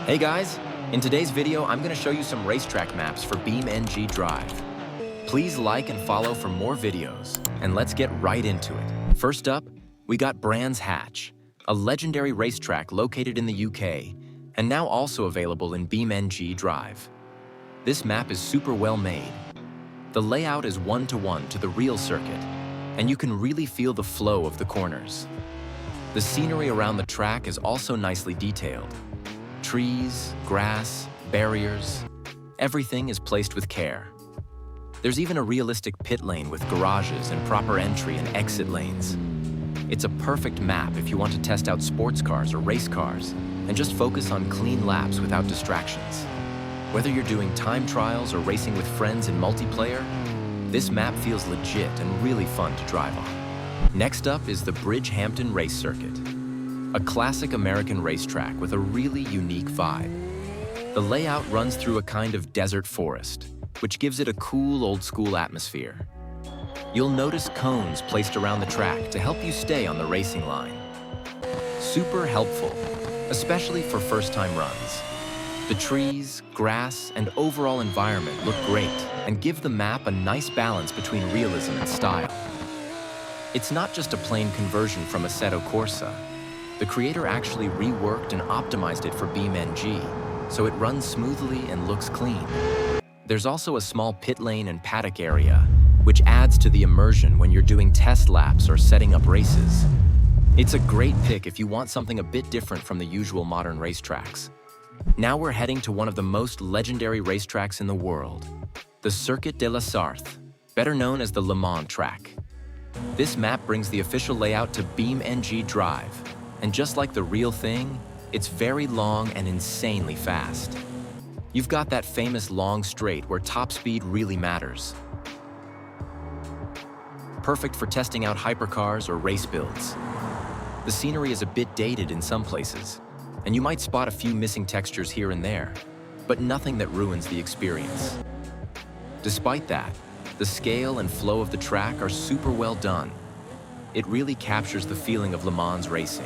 Hey guys, in today's video, I'm going to show you some racetrack maps for BeamNG Drive. Please like and follow for more videos, and let's get right into it. First up, we got Brands Hatch, a legendary racetrack located in the UK, and now also available in BeamNG Drive. This map is super well made. The layout is one-to-one to the real circuit, and you can really feel the flow of the corners. The scenery around the track is also nicely detailed. Trees, grass, barriers, everything is placed with care. There's even a realistic pit lane with garages and proper entry and exit lanes. It's a perfect map if you want to test out sports cars or race cars and just focus on clean laps without distractions. Whether you're doing time trials or racing with friends in multiplayer, this map feels legit and really fun to drive on. Next up is the Bridgehampton Race Circuit, a classic American racetrack with a really unique vibe. The layout runs through a kind of desert forest, which gives it a cool old-school atmosphere. You'll notice cones placed around the track to help you stay on the racing line. Super helpful, especially for first-time runs. The trees, grass, and overall environment look great and give the map a nice balance between realism and style. It's not just a plain conversion from Assetto Corsa. The creator actually reworked and optimized it for BeamNG, so it runs smoothly and looks clean. There's also a small pit lane and paddock area, which adds to the immersion when you're doing test laps or setting up races. It's a great pick if you want something a bit different from the usual modern racetracks. Now we're heading to one of the most legendary racetracks in the world, the Circuit de la Sarthe, better known as the Le Mans track. This map brings the official layout to BeamNG Drive, and just like the real thing, it's very long and insanely fast. You've got that famous long straight where top speed really matters. Perfect for testing out hypercars or race builds. The scenery is a bit dated in some places, and you might spot a few missing textures here and there, but nothing that ruins the experience. Despite that, the scale and flow of the track are super well done. It really captures the feeling of Le Mans racing.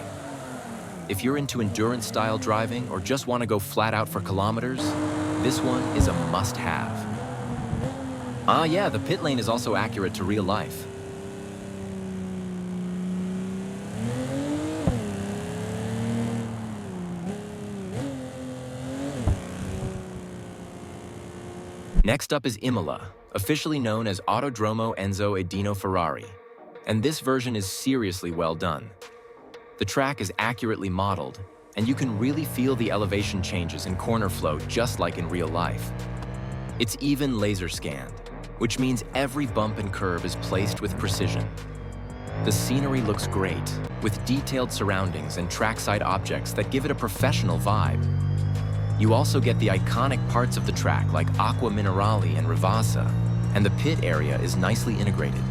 If you're into endurance-style driving or just want to go flat out for kilometers, this one is a must-have. Ah yeah, the pit lane is also accurate to real life. Next up is Imola, officially known as Autodromo Enzo Edino Ferrari, and this version is seriously well done. The track is accurately modeled, and you can really feel the elevation changes in corner flow just like in real life. It's even laser scanned, which means every bump and curve is placed with precision. The scenery looks great, with detailed surroundings and trackside objects that give it a professional vibe. You also get the iconic parts of the track like Acqua Minerale and Rivasa, and the pit area is nicely integrated.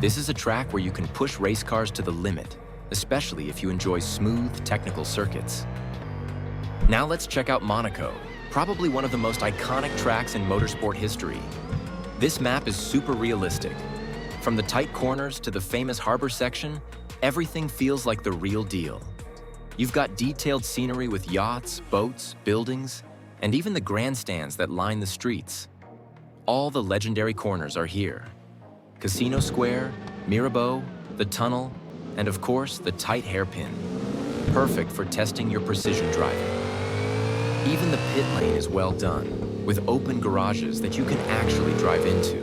This is a track where you can push race cars to the limit, especially if you enjoy smooth, technical circuits. Now let's check out Monaco, probably one of the most iconic tracks in motorsport history. This map is super realistic. From the tight corners to the famous harbor section, everything feels like the real deal. You've got detailed scenery with yachts, boats, buildings, and even the grandstands that line the streets. All the legendary corners are here. Casino Square, Mirabeau, the tunnel, and of course, the tight hairpin. Perfect for testing your precision driving. Even the pit lane is well done, with open garages that you can actually drive into.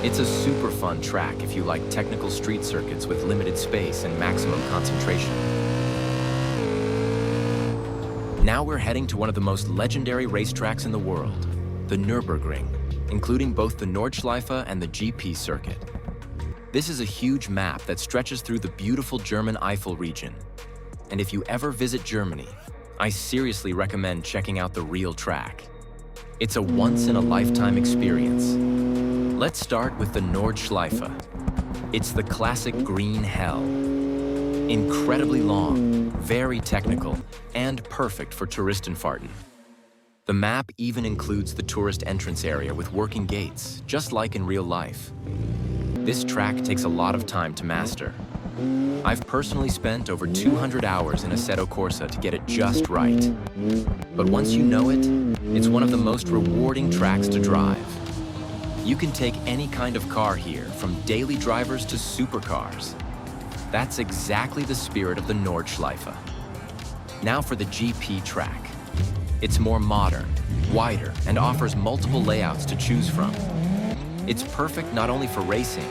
It's a super fun track if you like technical street circuits with limited space and maximum concentration. Now we're heading to one of the most legendary racetracks in the world, the Nürburgring, including both the Nordschleife and the GP circuit. This is a huge map that stretches through the beautiful German Eifel region. And if you ever visit Germany, I seriously recommend checking out the real track. It's a once-in-a-lifetime experience. Let's start with the Nordschleife. It's the classic green hell. Incredibly long, very technical, and perfect for Touristenfahrten. The map even includes the tourist entrance area with working gates, just like in real life. This track takes a lot of time to master. I've personally spent over 200 hours in Assetto Corsa to get it just right. But once you know it, it's one of the most rewarding tracks to drive. You can take any kind of car here, from daily drivers to supercars. That's exactly the spirit of the Nordschleife. Now for the GP track. It's more modern, wider, and offers multiple layouts to choose from. It's perfect not only for racing,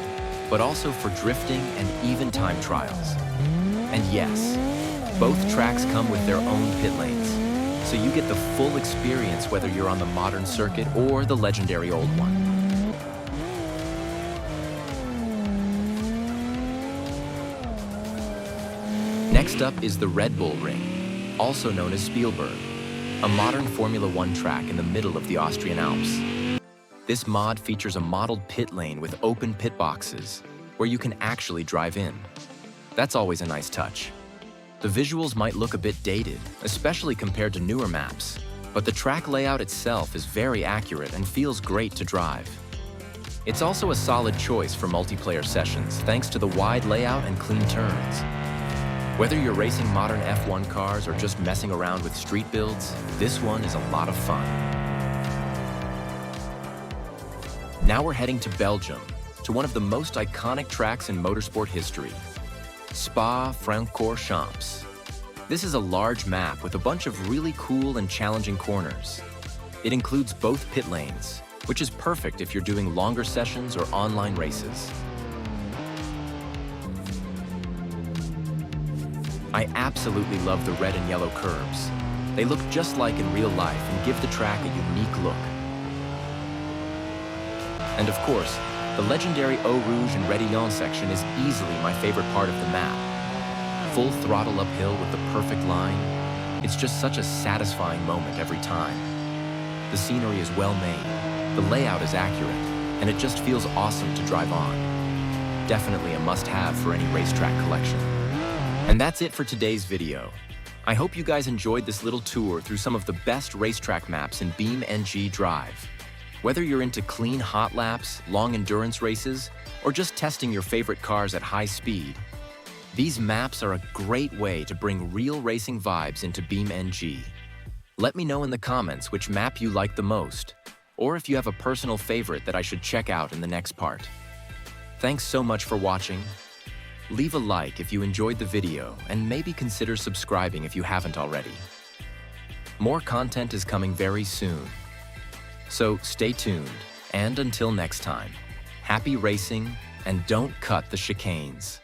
but also for drifting and even time trials. And yes, both tracks come with their own pit lanes, so you get the full experience whether you're on the modern circuit or the legendary old one. Next up is the Red Bull Ring, also known as Spielberg, a modern Formula One track in the middle of the Austrian Alps. This mod features a modeled pit lane with open pit boxes, where you can actually drive in. That's always a nice touch. The visuals might look a bit dated, especially compared to newer maps, but the track layout itself is very accurate and feels great to drive. It's also a solid choice for multiplayer sessions thanks to the wide layout and clean turns. Whether you're racing modern F1 cars or just messing around with street builds, this one is a lot of fun. Now we're heading to Belgium, to one of the most iconic tracks in motorsport history, Spa-Francorchamps. This is a large map with a bunch of really cool and challenging corners. It includes both pit lanes, which is perfect if you're doing longer sessions or online races. I absolutely love the red and yellow curbs. They look just like in real life and give the track a unique look. And of course, the legendary Eau Rouge and Rédillon section is easily my favorite part of the map. Full throttle uphill with the perfect line. It's just such a satisfying moment every time. The scenery is well made, the layout is accurate, and it just feels awesome to drive on. Definitely a must-have for any racetrack collection. And that's it for today's video. I hope you guys enjoyed this little tour through some of the best racetrack maps in BeamNG Drive. Whether you're into clean hot laps, long endurance races, or just testing your favorite cars at high speed, these maps are a great way to bring real racing vibes into BeamNG. Let me know in the comments which map you like the most, or if you have a personal favorite that I should check out in the next part. Thanks so much for watching. Leave a like if you enjoyed the video, and maybe consider subscribing if you haven't already. More content is coming very soon. So stay tuned, and until next time, happy racing and don't cut the chicanes.